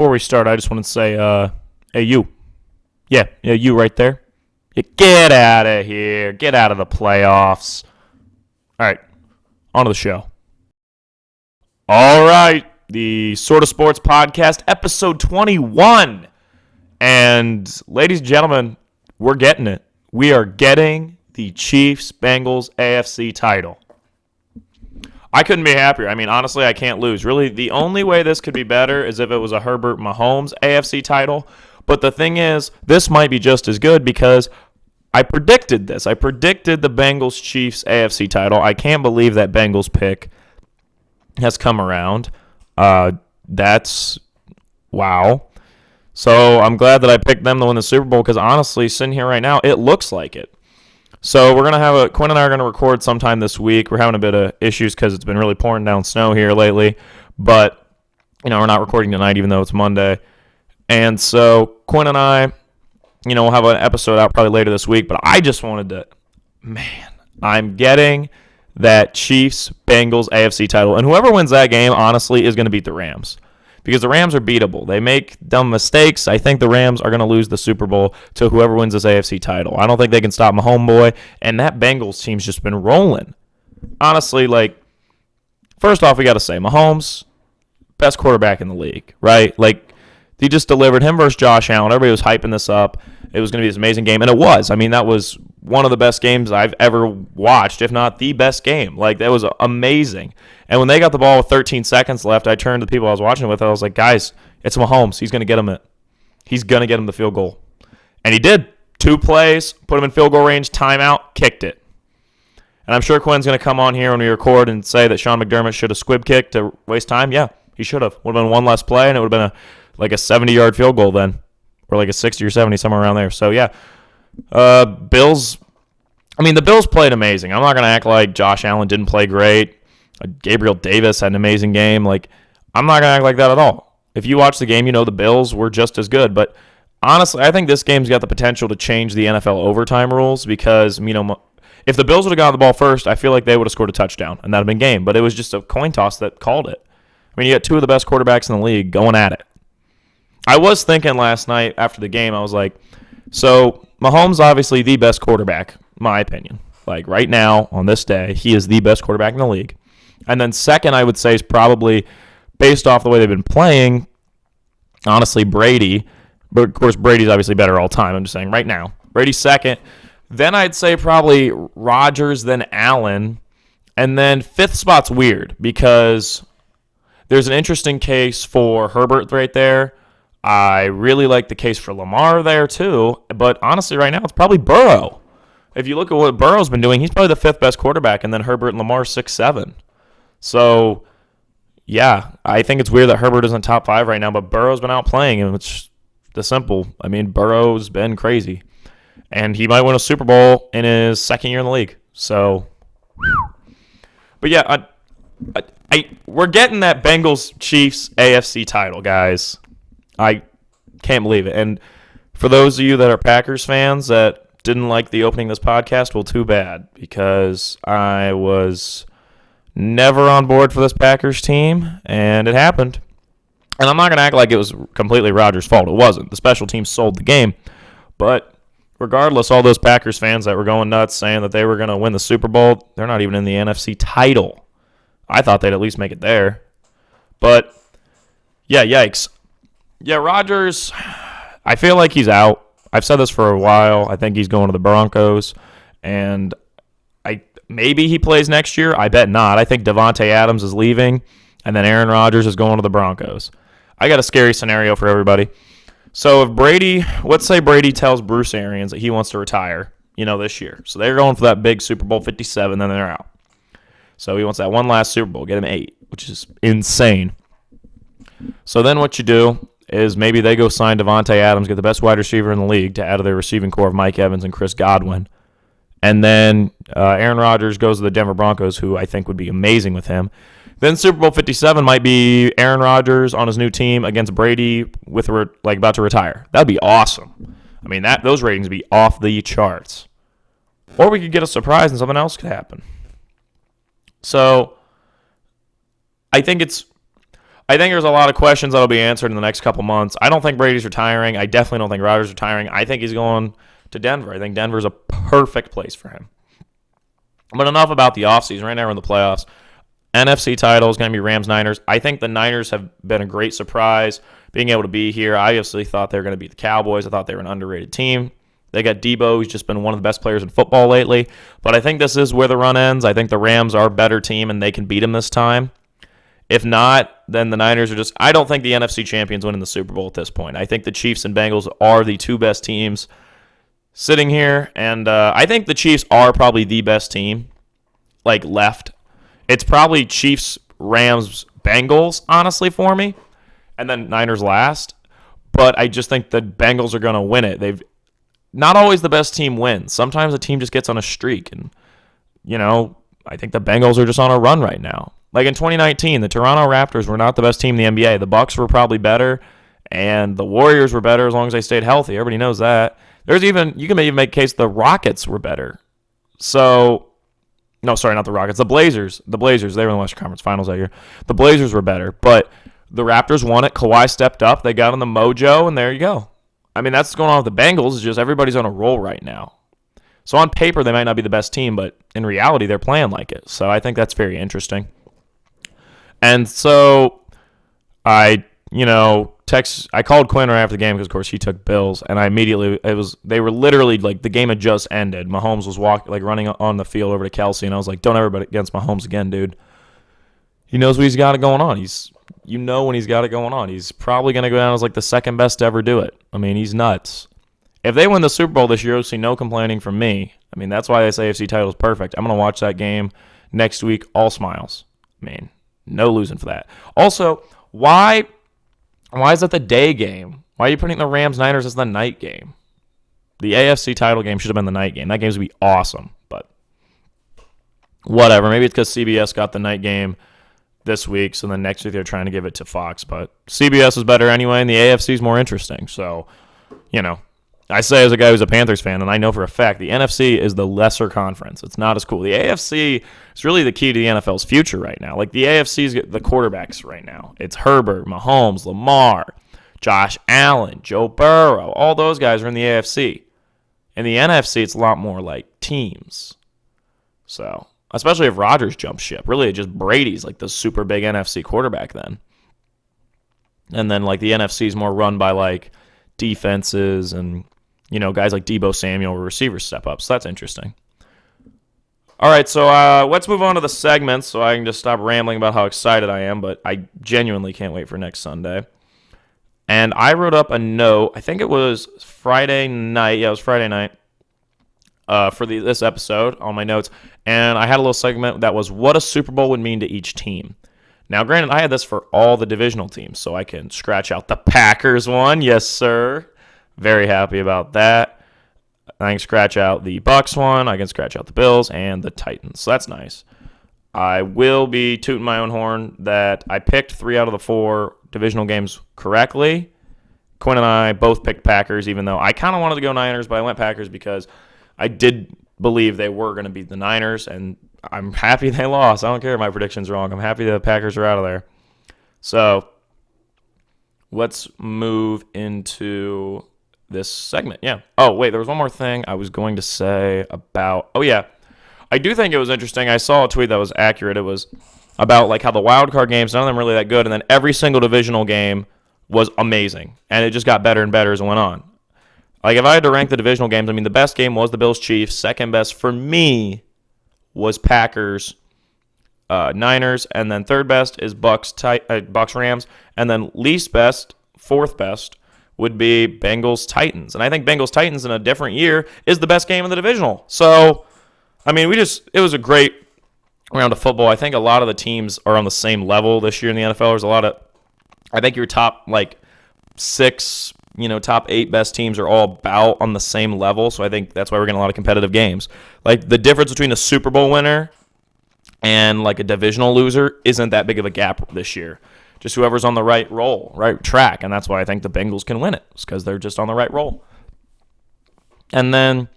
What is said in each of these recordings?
Before we start, I just want to say, hey, you. Yeah, you right there. Yeah, get out of here. Get out of the playoffs. All right, on to the show. All right, the Sort of Sports Podcast, episode 21. And ladies and gentlemen, we're getting it. We are getting the Chiefs Bengals AFC title. I couldn't be happier. I mean, honestly, I can't lose. Really, the only way this could be better is if it was a Herbert Mahomes AFC title. But the thing is, this might be just as good because I predicted this. I predicted the Bengals Chiefs AFC title. I can't believe that Bengals pick has come around. That's wow. So I'm glad that I picked them to win the Super Bowl because honestly, sitting here right now, it looks like it. So we're going to have Quinn and I are going to record sometime this week. We're having a bit of issues because it's been really pouring down snow here lately. But, we're not recording tonight even though it's Monday. And so Quinn and I, we'll have an episode out probably later this week. But I just wanted to, I'm getting that Chiefs-Bengals AFC title. And whoever wins that game, honestly, is going to beat the Rams. Because the Rams are beatable. They make dumb mistakes. I think the Rams are going to lose the Super Bowl to whoever wins this AFC title. I don't think they can stop my homeboy. And that Bengals team's just been rolling. Honestly, first off, we got to say, Mahomes, best quarterback in the league, right? He just delivered him versus Josh Allen. Everybody was hyping this up. It was going to be this amazing game. And it was. I mean, that was one of the best games I've ever watched, if not the best game. That was amazing. And when they got the ball with 13 seconds left, I turned to the people I was watching with. I was like, guys, it's Mahomes. He's going to get him it. He's going to get him the field goal. And he did. 2 plays, put him in field goal range, timeout, kicked it. And I'm sure Quinn's going to come on here when we record and say that Sean McDermott should have squib kicked to waste time. Yeah, he should have. Would have been one less play, and it would have been a 70-yard field goal then. Or a 60 or 70, somewhere around there. So, yeah. Bills, the Bills played amazing. I'm not going to act like Josh Allen didn't play great. Gabriel Davis had an amazing game. I'm not going to act like that at all. If you watch the game, the Bills were just as good. But honestly, I think this game's got the potential to change the NFL overtime rules because, if the Bills would have gotten the ball first, I feel like they would have scored a touchdown, and that would have been game. But it was just a coin toss that called it. You got 2 of the best quarterbacks in the league going at it. I was thinking last night after the game, I was like, so Mahomes obviously the best quarterback, my opinion. Right now, on this day, he is the best quarterback in the league. And then second, I would say, is probably, based off the way they've been playing, honestly, Brady. But, of course, Brady's obviously better all time. I'm just saying right now. Brady's second. Then I'd say probably Rodgers, then Allen. And then fifth spot's weird because there's an interesting case for Herbert right there. I really like the case for Lamar there, too. But honestly, right now, it's probably Burrow. If you look at what Burrow's been doing, he's probably the 5th best quarterback, and then Herbert and Lamar 6, 7. So, yeah, I think it's weird that Herbert isn't top 5 right now, but Burrow's been outplaying him. It's the simple. Burrow's been crazy. And he might win a Super Bowl in his 2nd year in the league. So, but yeah, we're getting that Bengals-Chiefs AFC title, guys. I can't believe it. And for those of you that are Packers fans that didn't like the opening of this podcast, well, too bad, because I was never on board for this Packers team, and it happened. And I'm not going to act like it was completely Rodgers' fault. It wasn't. The special teams sold the game. But regardless, all those Packers fans that were going nuts saying that they were going to win the Super Bowl, they're not even in the NFC title. I thought they'd at least make it there. But, yeah, yikes. Yeah, Rodgers, I feel like he's out. I've said this for a while. I think he's going to the Broncos. And maybe he plays next year. I bet not. I think Devontae Adams is leaving, and then Aaron Rodgers is going to the Broncos. I got a scary scenario for everybody. So if Brady, let's say Brady tells Bruce Arians that he wants to retire, this year. So they're going for that big Super Bowl 57, then they're out. So he wants that one last Super Bowl, get him 8, which is insane. So then what you do is maybe they go sign Devontae Adams, get the best wide receiver in the league to add to their receiving core of Mike Evans and Chris Godwin. And then Aaron Rodgers goes to the Denver Broncos, who I think would be amazing with him. Then Super Bowl 57 might be Aaron Rodgers on his new team against Brady with about to retire. That would be awesome. Those ratings would be off the charts. Or we could get a surprise and something else could happen. So I think I think there's a lot of questions that will be answered in the next couple months. I don't think Brady's retiring. I definitely don't think Rodgers is retiring. I think he's going to Denver. I think Denver's a perfect place for him. But enough about the offseason. Right now we're in the playoffs. NFC title is going to be Rams-Niners. I think the Niners have been a great surprise being able to be here. I obviously thought they were going to beat the Cowboys. I thought they were an underrated team. They got Debo, who's just been one of the best players in football lately. But I think this is where the run ends. I think the Rams are a better team, and they can beat them this time. If not, then the Niners are just... I don't think the NFC champions win in the Super Bowl at this point. I think the Chiefs and Bengals are the two best teams sitting here, and I think the Chiefs are probably the best team, like, left. It's probably Chiefs, Rams, Bengals, honestly, for me, and then Niners last. But I just think the Bengals are going to win it. They've not always the best team wins. Sometimes a team just gets on a streak, and, I think the Bengals are just on a run right now. Like in 2019, the Toronto Raptors were not the best team in the NBA. The Bucks were probably better, and the Warriors were better as long as they stayed healthy. Everybody knows that. You can even make a case the Rockets were better. No, sorry, not the Rockets. The Blazers. They were in the Western Conference Finals that year. The Blazers were better, but the Raptors won it. Kawhi stepped up. They got on the mojo, and there you go. I mean, that's what's going on with the Bengals. It's just everybody's on a roll right now. So on paper, they might not be the best team, but in reality, they're playing like it. So I think that's very interesting. And so I called Quinn right after the game because, of course, he took Bills, and they were literally like the game had just ended. Mahomes was running on the field over to Kelsey, and I was like, don't ever bet against Mahomes again, dude. He knows what he's got it going on. When he's got it going on. He's probably going to go down as like the second best to ever do it. I mean, he's nuts. If they win the Super Bowl this year, you'll see no complaining from me. I mean, that's why this AFC title is perfect. I'm going to watch that game next week, all smiles. I mean, no losing for that. Also, why is that the day game? Why are you putting the Rams-Niners as the night game? The AFC title game should have been the night game. That game would be awesome, but whatever. Maybe it's because CBS got the night game this week, so then next week they're trying to give it to Fox. But CBS is better anyway, and the AFC is more interesting. So, I say as a guy who's a Panthers fan, and I know for a fact the NFC is the lesser conference. It's not as cool. The AFC is really the key to the NFL's future right now. Like the AFC is the quarterbacks right now. It's Herbert, Mahomes, Lamar, Josh Allen, Joe Burrow. All those guys are in the AFC. In the NFC, it's a lot more like teams. So, especially if Rodgers jumps ship. Really, just Brady's like the super big NFC quarterback then. And then like the NFC is more run by like defenses and guys like Debo Samuel or receivers step up. So that's interesting. All right, so let's move on to the segments so I can just stop rambling about how excited I am, but I genuinely can't wait for next Sunday. And I wrote up a note, I think it was Friday night. Yeah, it was Friday night for this episode on my notes. And I had a little segment that was what a Super Bowl would mean to each team. Now, granted, I had this for all the divisional teams, so I can scratch out the Packers one. Yes, sir. Very happy about that. I can scratch out the Bucks one. I can scratch out the Bills and the Titans. So that's nice. I will be tooting my own horn that I picked 3 out of the 4 divisional games correctly. Quinn and I both picked Packers, even though I kind of wanted to go Niners, but I went Packers because I did believe they were going to beat the Niners, and I'm happy they lost. I don't care if my prediction's wrong. I'm happy the Packers are out of there. So let's move into this segment. Yeah. Oh, wait, there was one more thing I was going to say about... Oh, yeah. I do think it was interesting. I saw a tweet that was accurate. It was about like how the wild card games, none of them really that good, and then every single divisional game was amazing, and it just got better and better as it went on. Like, if I had to rank the divisional games, I mean, the best game was the Bills-Chiefs. Second best for me was Packers, Niners, and then third best is Bucks-Rams, and then least best, fourth best, would be Bengals-Titans. And I think Bengals-Titans in a different year is the best game in the divisional. So, I mean, it was a great round of football. I think a lot of the teams are on the same level this year in the NFL. There's a lot of, I think your top, 6, top 8 best teams are all about on the same level. So I think that's why we're getting a lot of competitive games. Like, the difference between a Super Bowl winner and, a divisional loser isn't that big of a gap this year. Just whoever's on the right track. And that's why I think the Bengals can win it. It's because they're just on the right roll. And then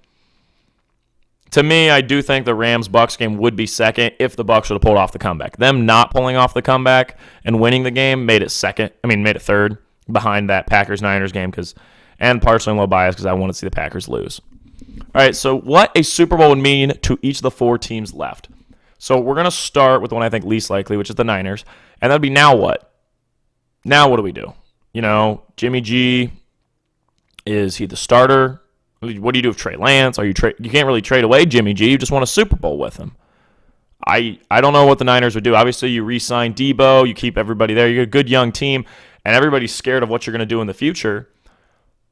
To me, I do think the Rams-Bucks game would be second if the Bucks would have pulled off the comeback. Them not pulling off the comeback and winning the game made it third behind that Packers-Niners game and partially I'm a little biased because I want to see the Packers lose. All right, so what a Super Bowl would mean to each of the four teams left. So we're going to start with the one I think least likely, which is the Niners, and that would be now what? Now what do we do? Jimmy G, is he the starter? What do you do with Trey Lance? You can't really trade away Jimmy G. You just want a Super Bowl with him. I don't know what the Niners would do. Obviously, you re-sign Debo. You keep everybody there. You're a good young team, and everybody's scared of what you're going to do in the future.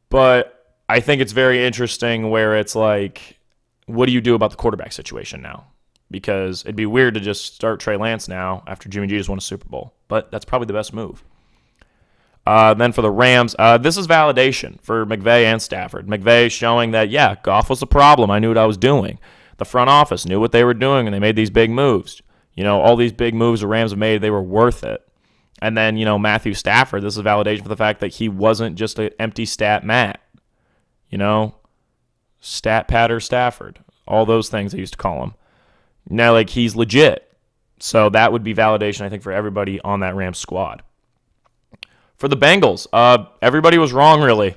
But I think it's very interesting where it's like, what do you do about the quarterback situation now? Because it'd be weird to just start Trey Lance now after Jimmy G just won a Super Bowl. But that's probably the best move. Then for the Rams, this is validation for McVay and Stafford. McVay showing that, yeah, Goff was the problem. I knew what I was doing. The front office knew what they were doing, and they made these big moves. All these big moves the Rams have made, they were worth it. And then, Matthew Stafford, this is validation for the fact that he wasn't just an empty stat Matt. Stat patter Stafford. All those things they used to call him. Now, he's legit. So that would be validation, I think, for everybody on that Rams squad. For the Bengals, everybody was wrong, really.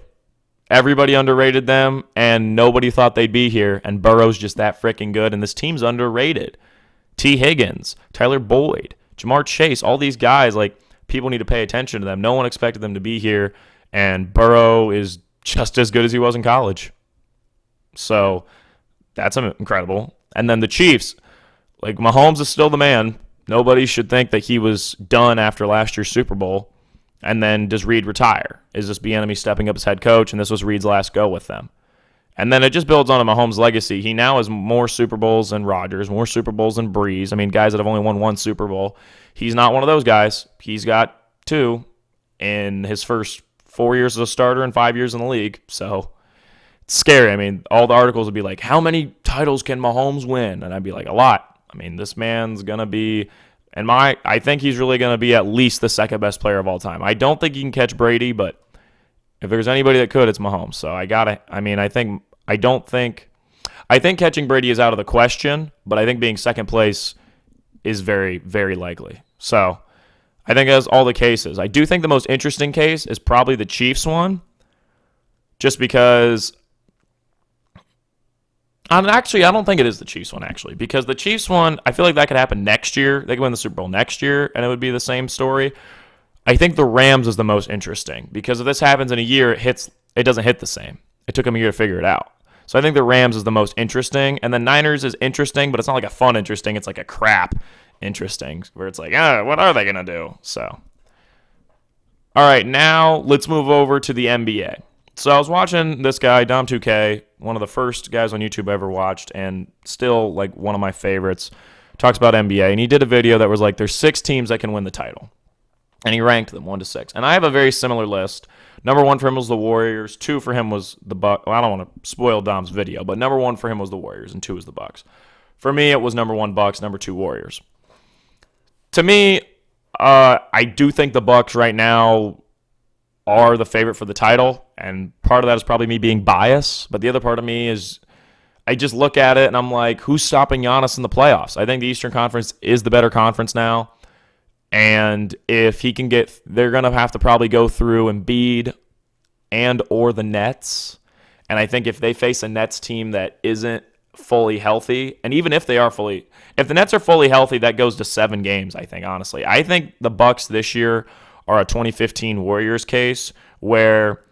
Everybody underrated them, and nobody thought they'd be here, and Burrow's just that freaking good, and this team's underrated. T. Higgins, Tyler Boyd, Jamar Chase, all these guys, people need to pay attention to them. No one expected them to be here, and Burrow is just as good as he was in college. So that's incredible. And then the Chiefs, Mahomes is still the man. Nobody should think that he was done after last year's Super Bowl. And then does Reed retire? Is this Bieniemy stepping up as head coach, and this was Reed's last go with them? And then it just builds on Mahomes' legacy. He now has more Super Bowls than Rodgers, more Super Bowls than Breeze. Guys that have only won one Super Bowl. He's not one of those guys. He's got two in his first 4 years as a starter and 5 years in the league. So it's scary. All the articles would be like, how many titles can Mahomes win? And I'd be like, a lot. This man's going to be... And I think he's really going to be at least the second best player of all time. I don't think he can catch Brady, but if there's anybody that could, it's Mahomes. So I think catching Brady is out of the question, but I think being second place is very, very likely. So I think that's all the cases. I do think the most interesting case is probably the Chiefs one, just because... I don't think it is the Chiefs one, actually, because the Chiefs one, I feel like that could happen next year. They could win the Super Bowl next year, and it would be the same story. I think the Rams is the most interesting, because if this happens in a year, it doesn't hit the same. It took them a year to figure it out. So I think the Rams is the most interesting, and the Niners is interesting, but it's not like a fun interesting. It's like a crap interesting, where it's like, what are they going to do? So, all right, now let's move over to the NBA. So I was watching this guy, Dom2K, one of the first guys on YouTube I ever watched, and still one of my favorites. Talks about NBA, and he did a video that was there's 6 teams that can win the title, and he ranked them 1 to 6. And I have a very similar list. Number 1 for him was the Warriors. 2 for him was the Bucks. Well, I don't want to spoil Dom's video, but number 1 for him was the Warriors, and 2 was the Bucks. For me, it was number 1 Bucks, number 2 Warriors. To me, I do think the Bucks right now are the favorite for the title, and part of that is probably me being biased, but the other part of me is I just look at it and I'm like, who's stopping Giannis in the playoffs? I think the Eastern Conference is the better conference now, and if he can they're going to have to probably go through Embiid and or the Nets, and I think if they face a Nets team that isn't fully healthy, and even if the Nets are fully healthy, that goes to 7 games, I think, honestly. I think the Bucks this year are a 2015 Warriors case where,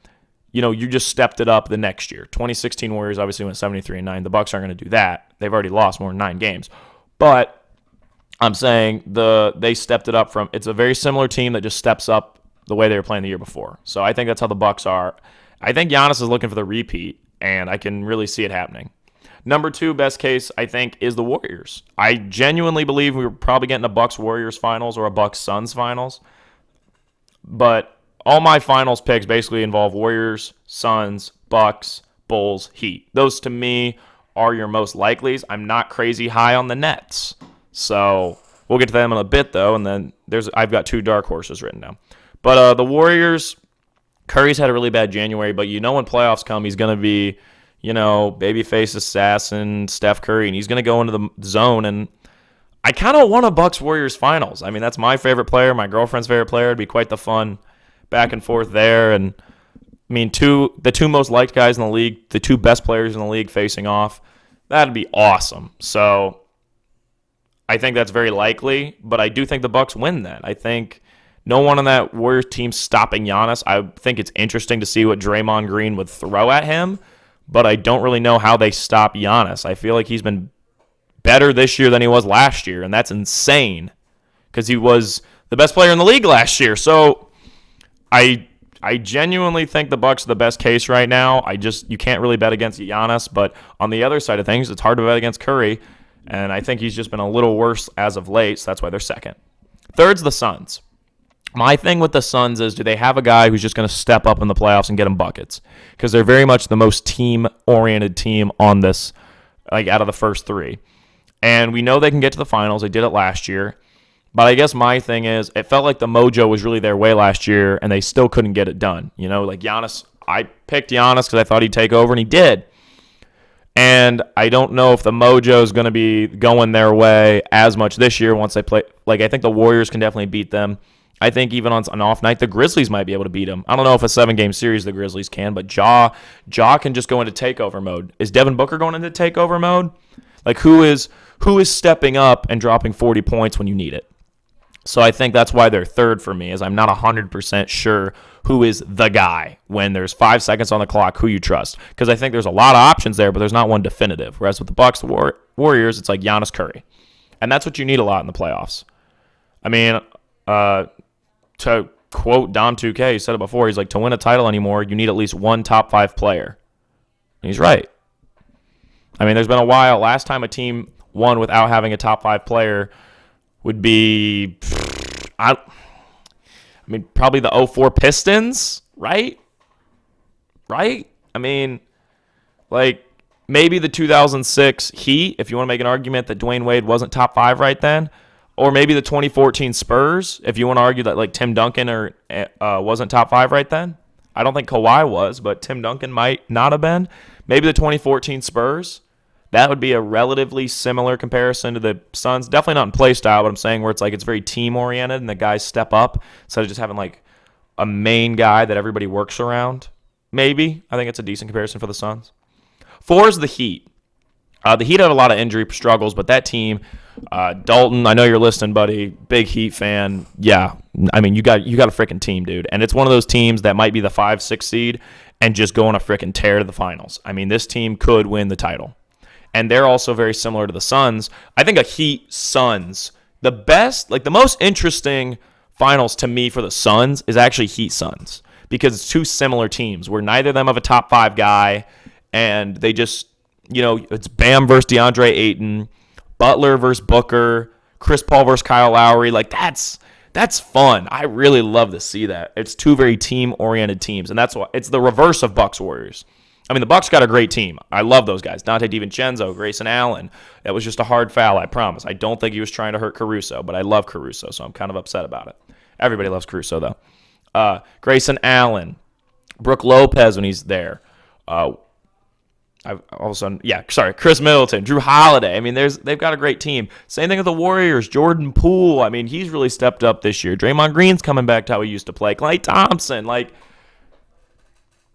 you just stepped it up the next year. 2016 Warriors obviously went 73-9. The Bucks aren't going to do that. They've already lost more than 9 games. But I'm saying they stepped it up it's a very similar team that just steps up the way they were playing the year before. So I think that's how the Bucks are. I think Giannis is looking for the repeat, and I can really see it happening. Number 2 best case, I think, is the Warriors. I genuinely believe we were probably getting a Bucks-Warriors finals or a Bucks-Suns finals. But all my finals picks basically involve Warriors, Suns, Bucks, Bulls, Heat. Those, to me, are your most likelies. I'm not crazy high on the Nets. So we'll get to them in a bit, though, and then I've got 2 dark horses written down. But the Warriors, Curry's had a really bad January, but when playoffs come, he's going to be, babyface assassin Steph Curry, and he's going to go into the zone. And I kind of want a Bucks-Warriors finals. I mean, that's my favorite player, my girlfriend's favorite player. It'd be quite the fun back and forth there. And I mean, the two most liked guys in the league, the two best players in the league facing off. That'd be awesome. So I think that's very likely, but I do think the Bucks win that. I think no one on that Warriors team stopping Giannis. I think it's interesting to see what Draymond Green would throw at him, but I don't really know how they stop Giannis. I feel like he's been better this year than he was last year, and that's insane because he was the best player in the league last year. So I genuinely think the Bucks are the best case right now. You can't really bet against Giannis, but on the other side of things, it's hard to bet against Curry, and I think he's just been a little worse as of late, so that's why they're second. Third's the Suns. My thing with the Suns is, do they have a guy who's just going to step up in the playoffs and get them buckets? Because they're very much the most team-oriented team on this, like out of the first three. And we know they can get to the finals. They did it last year. But I guess my thing is, it felt like the mojo was really their way last year, and they still couldn't get it done. Like Giannis, I picked Giannis because I thought he'd take over, and he did. And I don't know if the mojo is going to be going their way as much this year once they play. Like, I think the Warriors can definitely beat them. I think even on an off night, the Grizzlies might be able to beat them. I don't know if a 7-game series the Grizzlies can, but Ja can just go into takeover mode. Is Devin Booker going into takeover mode? Like, who is stepping up and dropping 40 points when you need it? So I think that's why they're third for me, is I'm not 100% sure who is the guy when there's 5 seconds on the clock, who you trust. Because I think there's a lot of options there, but there's not one definitive. Whereas with the Bucks, the Warriors, it's like Giannis, Curry. And that's what you need a lot in the playoffs. I mean, to quote Dom 2K, he said it before, he's like, to win a title anymore, you need at least one top 5 player. And he's right. I mean, there's been a while. Last time a team won without having a top 5 player would be, probably the 04 Pistons, right? Right? I mean, like, maybe the 2006 Heat, if you want to make an argument that Dwayne Wade wasn't top 5 right then. Or maybe the 2014 Spurs, if you want to argue that like Tim Duncan wasn't top 5 right then. I don't think Kawhi was, but Tim Duncan might not have been. Maybe the 2014 Spurs. That would be a relatively similar comparison to the Suns. Definitely not in play style, but I'm saying where it's like it's very team-oriented and the guys step up instead of just having like a main guy that everybody works around. Maybe. I think it's a decent comparison for the Suns. 4 is the Heat. The Heat have a lot of injury struggles, but that team, Dalton, I know you're listening, buddy. Big Heat fan. Yeah, I mean, you got a freaking team, dude. And it's one of those teams that might be the 5-6 seed and just go on a freaking tear to the finals. I mean, this team could win the title. And they're also very similar to the Suns. I think a Heat-Suns, the most interesting finals to me for the Suns is actually Heat-Suns because it's two similar teams where neither of them have a top 5 guy, and they just, it's Bam versus DeAndre Ayton, Butler versus Booker, Chris Paul versus Kyle Lowry. Like, that's fun. I really love to see that. It's two very team-oriented teams, and that's why it's the reverse of Bucks-Warriors. I mean, the Bucks got a great team. I love those guys. Dante DiVincenzo, Grayson Allen. That was just a hard foul, I promise. I don't think he was trying to hurt Caruso, but I love Caruso, so I'm kind of upset about it. Everybody loves Caruso, though. Grayson Allen, Brook Lopez when he's there. Chris Middleton, Drew Holiday. I mean, they've got a great team. Same thing with the Warriors. Jordan Poole. I mean, he's really stepped up this year. Draymond Green's coming back to how he used to play. Klay Thompson. Like,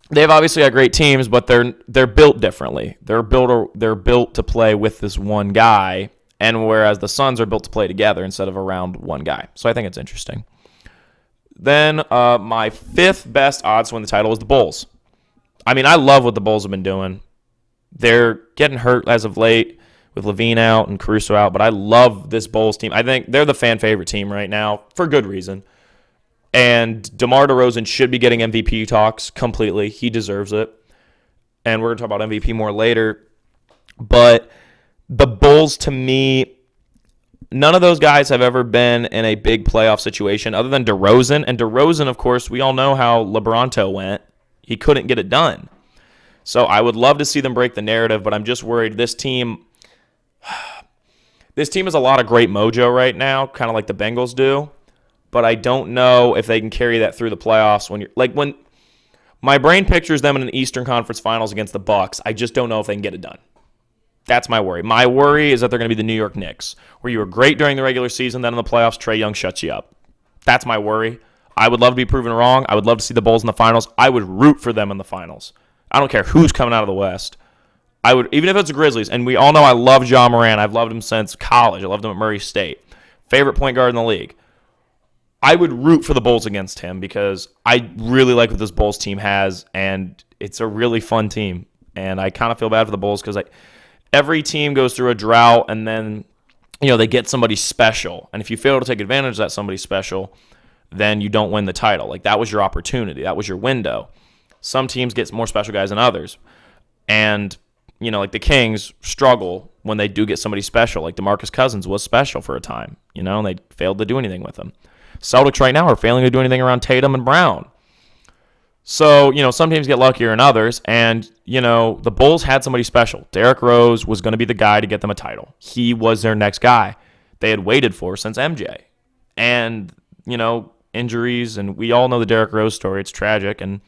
they've obviously got great teams, but they're built differently. They're built to play with this one guy, and whereas the Suns are built to play together instead of around one guy. So I think it's interesting. Then my 5th best odds to win the title is the Bulls. I mean, I love what the Bulls have been doing. They're getting hurt as of late with LaVine out and Caruso out, but I love this Bulls team. I think they're the fan favorite team right now for good reason. And DeMar DeRozan should be getting MVP talks completely. He deserves it. And we're going to talk about MVP more later. But the Bulls, to me, none of those guys have ever been in a big playoff situation other than DeRozan. And DeRozan, of course, we all know how LeBronto went. He couldn't get it done. So I would love to see them break the narrative, but I'm just worried this team has a lot of great mojo right now, kind of like the Bengals do. But I don't know if they can carry that through the playoffs when My brain pictures them in an Eastern Conference Finals against the Bucks. I just don't know if they can get it done. That's my worry. My worry is that they're going to be the New York Knicks, where you were great during the regular season, then in the playoffs, Trae Young shuts you up. That's my worry. I would love to be proven wrong. I would love to see the Bulls in the finals. I would root for them in the finals. I don't care who's coming out of the West. I would, even if it's the Grizzlies, and we all know I love Ja Morant. I've loved him since college. I loved him at Murray State. Favorite point guard in the league. I would root for the Bulls against him because I really like what this Bulls team has, and it's a really fun team. And I kind of feel bad for the Bulls because every team goes through a drought, and then they get somebody special. And if you fail to take advantage of that somebody special, then you don't win the title. That was your opportunity. That was your window. Some teams get more special guys than others. And, like the Kings struggle when they do get somebody special. Like DeMarcus Cousins was special for a time, and they failed to do anything with him. Celtics right now are failing to do anything around Tatum and Brown. So, some teams get luckier than others. And, the Bulls had somebody special. Derrick Rose was going to be the guy to get them a title. He was their next guy they had waited for since MJ. And, injuries, and we all know the Derrick Rose story. It's tragic. And,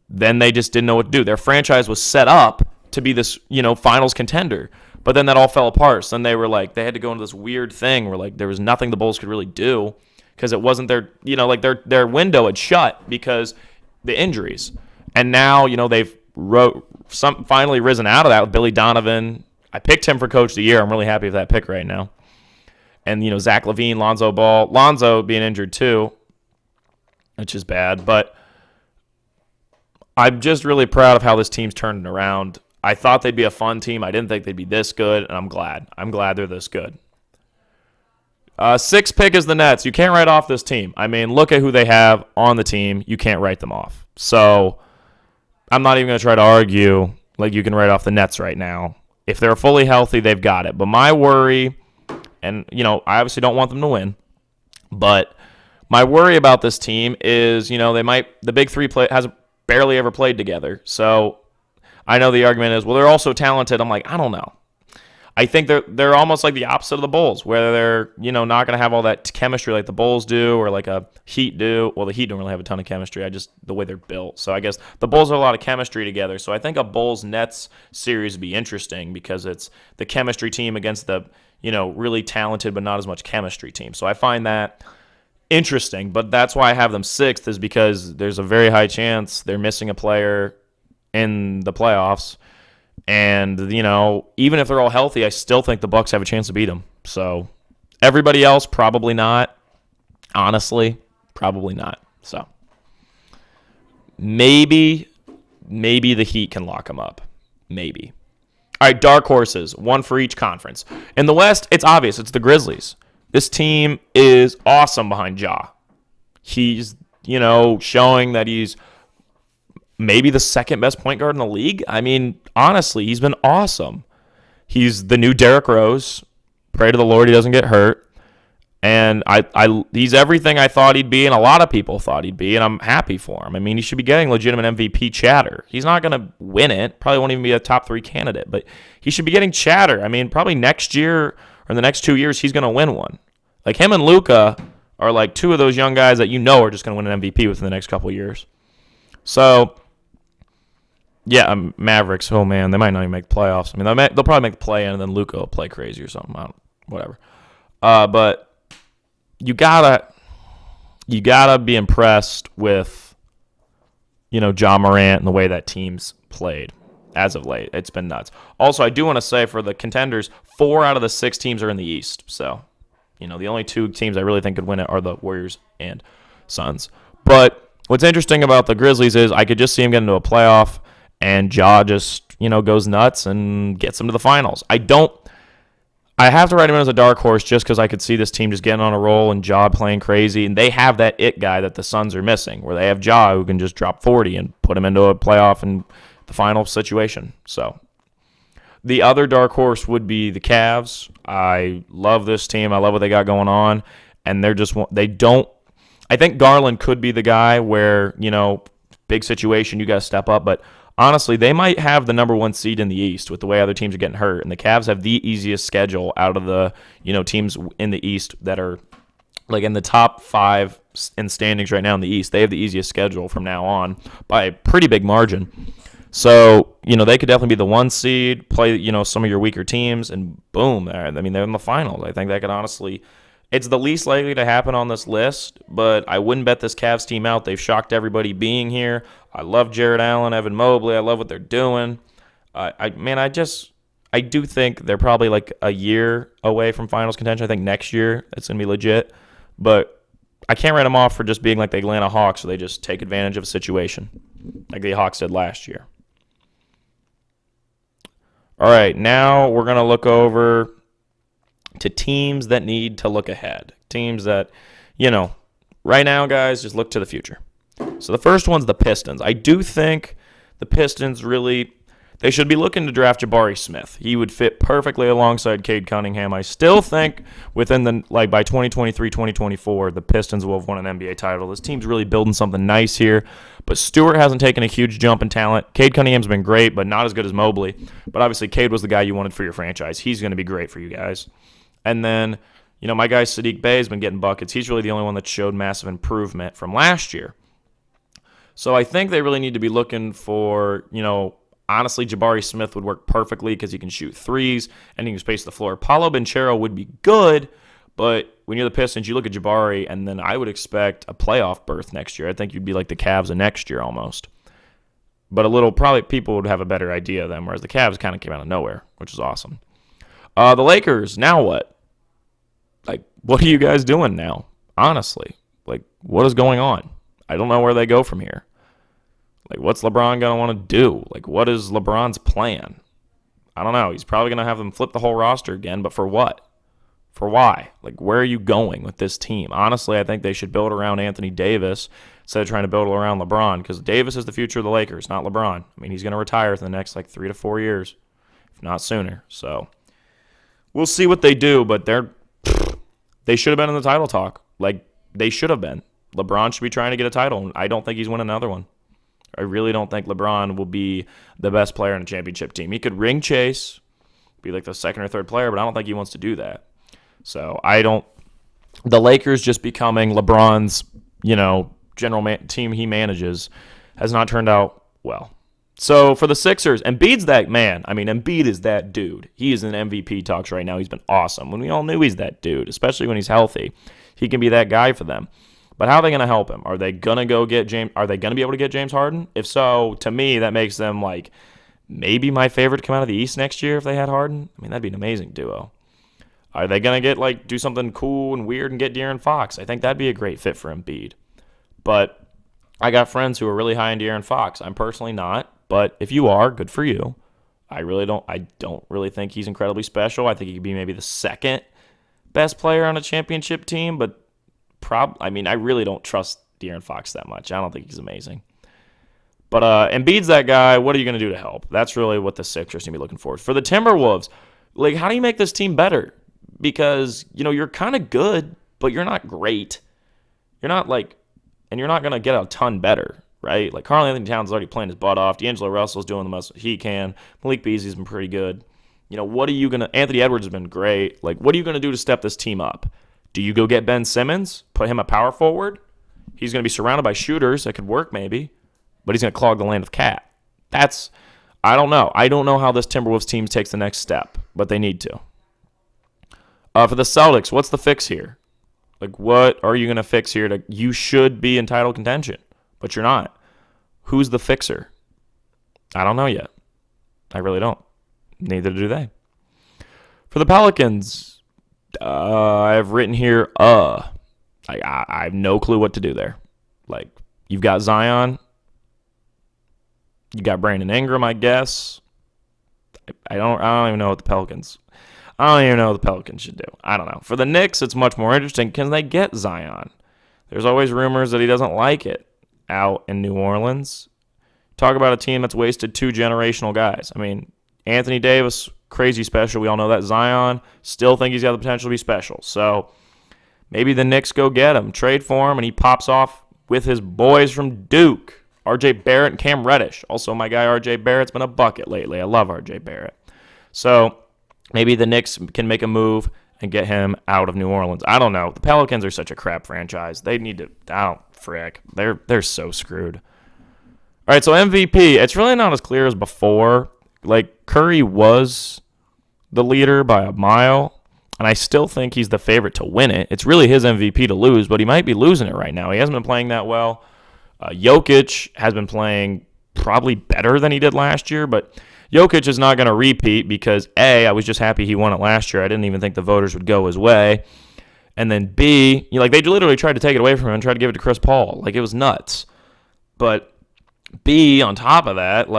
then they just didn't know what to do. Their franchise was set up to be this, finals contender. But then that all fell apart. So then they were they had to go into this weird thing where there was nothing the Bulls could really do because it wasn't their, their window had shut because the injuries. And now, they've finally risen out of that with Billy Donovan. I picked him for Coach of the Year. I'm really happy with that pick right now. And, Zach LaVine, Lonzo Ball. Lonzo being injured too, which is bad. But I'm just really proud of how this team's turned around. I thought they'd be a fun team. I didn't think they'd be this good, and I'm glad. I'm glad they're this good. Sixth pick is the Nets. You can't write off this team. I mean, look at who they have on the team. You can't write them off. So I'm not even going to try to argue you can write off the Nets right now. If they're fully healthy, they've got it. But my worry, and, I obviously don't want them to win, but my worry about this team is, the big three has barely ever played together. So I know the argument is, well, they're also talented. I'm I don't know. I think they're almost like the opposite of the Bulls, where they're, not going to have all that chemistry like the Bulls do or like a Heat do. Well, the Heat don't really have a ton of chemistry. The way they're built. So I guess the Bulls have a lot of chemistry together. So I think a Bulls-Nets series would be interesting because it's the chemistry team against the, really talented but not as much chemistry team. So I find that interesting, but that's why I have them sixth is because there's a very high chance they're missing a player in the playoffs. And, even if they're all healthy, I still think the Bucks have a chance to beat them. So everybody else, probably not. Honestly, probably not. So maybe the Heat can lock them up. Maybe. All right, dark horses, one for each conference. In the West, it's obvious. It's the Grizzlies. This team is awesome behind Ja. He's, showing that he's maybe the second best point guard in the league. I mean, honestly, he's been awesome. He's the new Derrick Rose. Pray to the Lord he doesn't get hurt. And he's everything I thought he'd be, and a lot of people thought he'd be, and I'm happy for him. I mean, he should be getting legitimate MVP chatter. He's not going to win it. Probably won't even be a top 3 candidate, but he should be getting chatter. I mean, probably next year or in the next 2 years, he's going to win one. Him and Luka are two of those young guys that are just going to win an MVP within the next couple of years. So, yeah, Mavericks, oh man, they might not even make the playoffs. I mean, they'll probably make the play-in, and then Luka will play crazy or something. Whatever. But you gotta be impressed with, Ja Morant and the way that team's played as of late. It's been nuts. Also, I do want to say for the contenders, 4 out of the 6 teams are in the East. So, the only 2 teams I really think could win it are the Warriors and Suns. But what's interesting about the Grizzlies is I could just see them get into a playoff and Ja just, goes nuts and gets them to the finals. I have to write him as a dark horse just because I could see this team just getting on a roll and Ja playing crazy. And they have that it guy that the Suns are missing, where they have Ja who can just drop 40 and put him into a playoff and the final situation. So the other dark horse would be the Cavs. I love this team. I love what they got going on. And I think Garland could be the guy where, big situation, you got to step up. But honestly, they might have the number 1 seed in the East with the way other teams are getting hurt. And the Cavs have the easiest schedule out of the, teams in the East that are in the top 5 in standings right now in the East. They have the easiest schedule from now on by a pretty big margin. So, they could definitely be the 1 seed, play, some of your weaker teams, and boom. They're in the finals. I think that could honestly, it's the least likely to happen on this list, but I wouldn't bet this Cavs team out. They've shocked everybody being here. I love Jared Allen, Evan Mobley. I love what they're doing. I do think they're probably like a year away from finals contention. I think next year it's going to be legit. But I can't write them off for just being like the Atlanta Hawks, so they just take advantage of a situation like the Hawks did last year. All right, now we're going to look over to teams that need to look ahead. Teams that, right now, guys, just look to the future. So the first one's the Pistons. I do think the Pistons they should be looking to draft Jabari Smith. He would fit perfectly alongside Cade Cunningham. I still think by 2023, 2024, the Pistons will have won an NBA title. This team's really building something nice here. But Stewart hasn't taken a huge jump in talent. Cade Cunningham's been great, but not as good as Mobley. But obviously, Cade was the guy you wanted for your franchise. He's going to be great for you guys. And then, my guy Sadiq Bey has been getting buckets. He's really the only one that showed massive improvement from last year. So I think they really need to be looking for, honestly, Jabari Smith would work perfectly because he can shoot threes and he can space the floor. Paolo Banchero would be good, but when you're the Pistons, you look at Jabari, and then I would expect a playoff berth next year. I think you'd be like the Cavs of next year almost. But probably people would have a better idea of them, whereas the Cavs kind of came out of nowhere, which is awesome. The Lakers, now what? What are you guys doing now? Honestly, what is going on? I don't know where they go from here. What's LeBron going to want to do? What is LeBron's plan? I don't know. He's probably going to have them flip the whole roster again, but for what? For why? Where are you going with this team? Honestly, I think they should build around Anthony Davis instead of trying to build around LeBron, because Davis is the future of the Lakers, not LeBron. He's going to retire in the next 3 to 4 years, if not sooner. So we'll see what they do, but they should have been in the title talk. They should have been. LeBron should be trying to get a title, and I don't think he's winning another one. I really don't think LeBron will be the best player in a championship team. He could ring chase, be the second or third player, but I don't think he wants to do that. So the Lakers just becoming LeBron's, team he manages has not turned out well. So for the Sixers, Embiid's that man. Embiid is that dude. He is in MVP talks right now. He's been awesome. When we all knew he's that dude, especially when he's healthy, he can be that guy for them. But how are they going to help him? Are they going to go get James? Are they going to be able to get James Harden? If so, to me, that makes them maybe my favorite to come out of the East next year if they had Harden. That'd be an amazing duo. Are they going to get do something cool and weird and get De'Aaron Fox? I think that'd be a great fit for Embiid. But I got friends who are really high on De'Aaron Fox. I'm personally not, but if you are, good for you. I don't really think he's incredibly special. I think he could be maybe the second best player on a championship team, but I really don't trust De'Aaron Fox that much. I don't think he's amazing. But Embiid's that guy. What are you going to do to help? That's really what the Sixers need to be looking for. For the Timberwolves, how do you make this team better? Because, you're kind of good, but you're not great. You're not and you're not going to get a ton better, right? Karl Anthony Towns is already playing his butt off. D'Angelo Russell's doing the most he can. Malik Beasley's been pretty good. What are you going to – Anthony Edwards has been great. What are you going to do to step this team up? Do you go get Ben Simmons, put him a power forward? He's going to be surrounded by shooters. That could work maybe, but he's going to clog the lane with Cat. I don't know. I don't know how this Timberwolves team takes the next step, but they need to. For the Celtics, what's the fix here? What are you going to fix here? You should be in title contention, but you're not. Who's the fixer? I don't know yet. I really don't. Neither do they. For the Pelicans, I've written here, I have no clue what to do there. You've got Zion. You got Brandon Ingram, I guess. I don't even know what the Pelicans should do. I don't know. For the Knicks, it's much more interesting. Can they get Zion? There's always rumors that he doesn't like it out in New Orleans. Talk about a team that's wasted 2 generational guys. Anthony Davis, crazy special. We all know that. Zion, still think he's got the potential to be special. So maybe the Knicks go get him, trade for him, and he pops off with his boys from Duke, R.J. Barrett and Cam Reddish. Also, my guy R.J. Barrett's been a bucket lately. I love R.J. Barrett. So maybe the Knicks can make a move and get him out of New Orleans. I don't know. The Pelicans are such a crap franchise. They need to. Frick. They're so screwed. All right, so MVP. It's really not as clear as before. Like, Curry was the leader by a mile, and I still think he's the favorite to win it. It's really his MVP to lose, but he might be losing it right now. He hasn't been playing that well. Jokic has been playing probably better than he did last year, but Jokic is not going to repeat because, A, I was just happy he won it last year. I didn't even think the voters would go his way. And then, B, they literally tried to take it away from him and tried to give it to Chris Paul. Like, it was nuts. But, B, on top of that,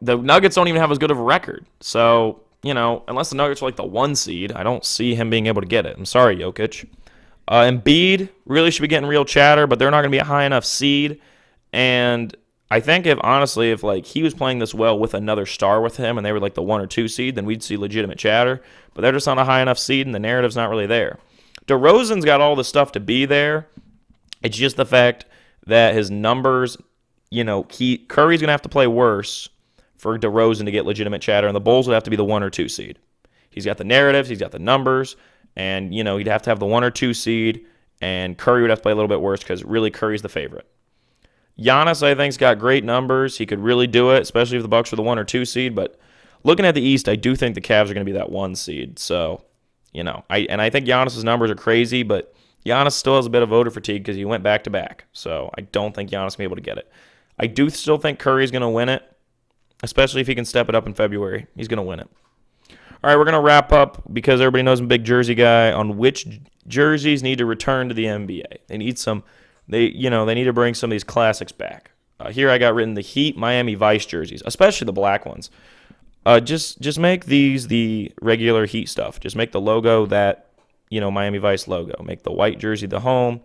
the Nuggets don't even have as good of a record. So, unless the Nuggets are the 1 seed, I don't see him being able to get it. I'm sorry, Jokic. Embiid really should be getting real chatter, but they're not going to be a high enough seed. And I think if he was playing this well with another star with him and they were the 1 or 2 seed, then we'd see legitimate chatter. But they're just not a high enough seed, and the narrative's not really there. DeRozan's got all the stuff to be there. It's just the fact that his numbers, Curry's going to have to play worse for DeRozan to get legitimate chatter, and the Bulls would have to be the 1 or 2 seed. He's got the narratives, he's got the numbers, and, he'd have to have the 1 or 2 seed, and Curry would have to play a little bit worse because really Curry's the favorite. Giannis, I think, has got great numbers. He could really do it, especially if the Bucks were the 1 or 2 seed. But looking at the East, I do think the Cavs are going to be that 1 seed. So, I think Giannis's numbers are crazy, but Giannis still has a bit of voter fatigue because he went back-to-back. So I don't think Giannis will be able to get it. I do still think Curry's going to win it, especially if he can step it up in February. He's going to win it. All right, we're going to wrap up because everybody knows I'm a big jersey guy on which jerseys need to return to the NBA. They need some. They need to bring some of these classics back. Here I got written the Heat Miami Vice jerseys, especially the black ones. Just make these the regular Heat stuff. Just make the logo that, Miami Vice logo. Make the white jersey the home,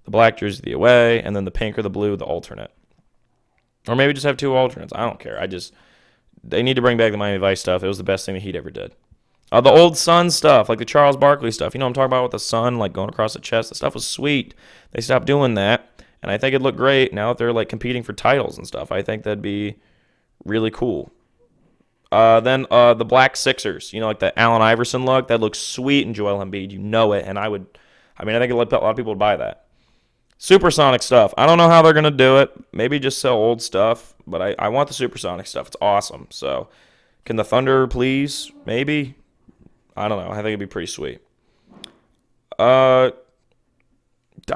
the black jersey the away, and then the pink or the blue the alternate. Or maybe just have 2 alternates. I don't care. They need to bring back the Miami Vice stuff. It was the best thing the Heat ever did. The old Sun stuff, like the Charles Barkley stuff. I'm talking about with the sun, going across the chest. The stuff was sweet. They stopped doing that, and I think it'd look great now that they're, competing for titles and stuff. I think that'd be really cool. Then the black Sixers, the Allen Iverson look. That looks sweet in Joel Embiid. You know it, and I think a lot of people would buy that. Supersonic stuff. I don't know how they're going to do it. Maybe just sell old stuff, but I want the supersonic stuff. It's awesome. So can the Thunder please? Maybe. I don't know. I think it'd be pretty sweet. I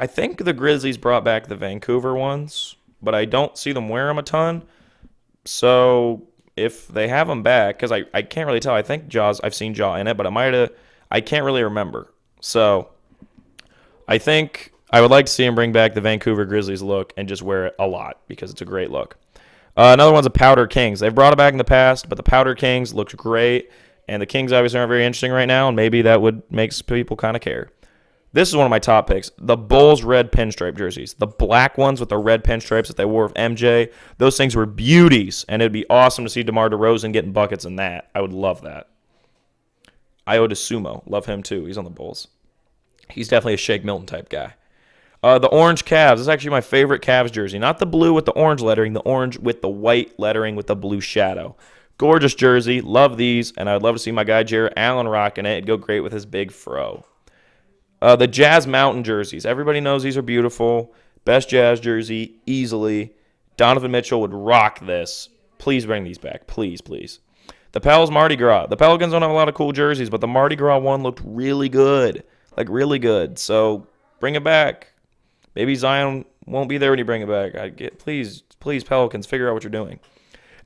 think the Grizzlies brought back the Vancouver ones, but I don't see them wear them a ton. So if they have them back, because I can't really tell. I think I've seen Ja in it, but I can't really remember. So I think I would like to see him bring back the Vancouver Grizzlies look and just wear it a lot because it's a great look. Another one's a Powder Kings. They've brought it back in the past, but the Powder Kings looked great. And the Kings obviously aren't very interesting right now, and maybe that would make people kind of care. This is one of my top picks. The Bulls red pinstripe jerseys. The black ones with the red pinstripes that they wore with MJ. Those things were beauties, and it'd be awesome to see DeMar DeRozan getting buckets in that. I would love that. Ayo DeSumo. Love him too. He's on the Bulls. He's definitely a Shake Milton type guy. The orange Cavs. This is actually my favorite Cavs jersey. Not the blue with the orange lettering. The orange with the white lettering with the blue shadow. Gorgeous jersey. Love these. And I'd love to see my guy Jarrett Allen rocking it. It'd go great with his big fro. The Jazz Mountain jerseys. Everybody knows these are beautiful. Best Jazz jersey, easily. Donovan Mitchell would rock this. Please bring these back. Please, please. The Pels Mardi Gras. The Pelicans don't have a lot of cool jerseys, but the Mardi Gras one looked really good. Like, really good. So, bring it back. Maybe Zion won't be there when you bring it back. Please, Pelicans, figure out what you're doing.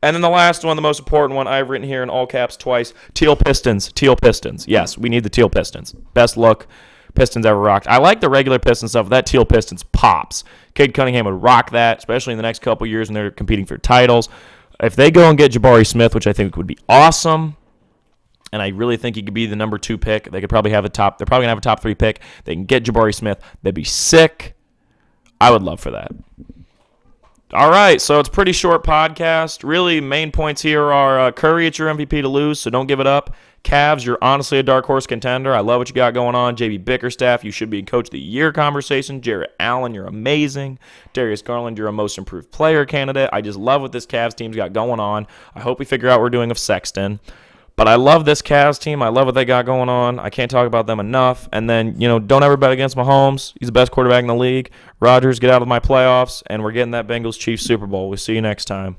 And then the last one, the most important one, I've written here in all caps twice. Teal Pistons. Teal Pistons. Yes, we need the Teal Pistons. Best look Pistons ever rocked. I like the regular Pistons stuff. That Teal Pistons pops. Cade Cunningham would rock that, especially in the next couple years when they're competing for titles. If they go and get Jabari Smith, which I think would be awesome, and I really think he could be the number 2 pick. They could probably have they're probably going to have a top 3 pick. They can get Jabari Smith. They'd be sick. I would love for that. All right, so it's a pretty short podcast. Really, main points here are Curry, it's your MVP to lose, so don't give it up. Cavs, you're honestly a dark horse contender. I love what you got going on. JB Bickerstaff, you should be in Coach of the Year conversation. Jarrett Allen, you're amazing. Darius Garland, you're a most improved player candidate. I just love what this Cavs team's got going on. I hope we figure out what we're doing with Sexton. But I love this Cavs team. I love what they got going on. I can't talk about them enough. And then, don't ever bet against Mahomes. He's the best quarterback in the league. Rodgers, get out of my playoffs, and we're getting that Bengals Chiefs Super Bowl. We'll see you next time.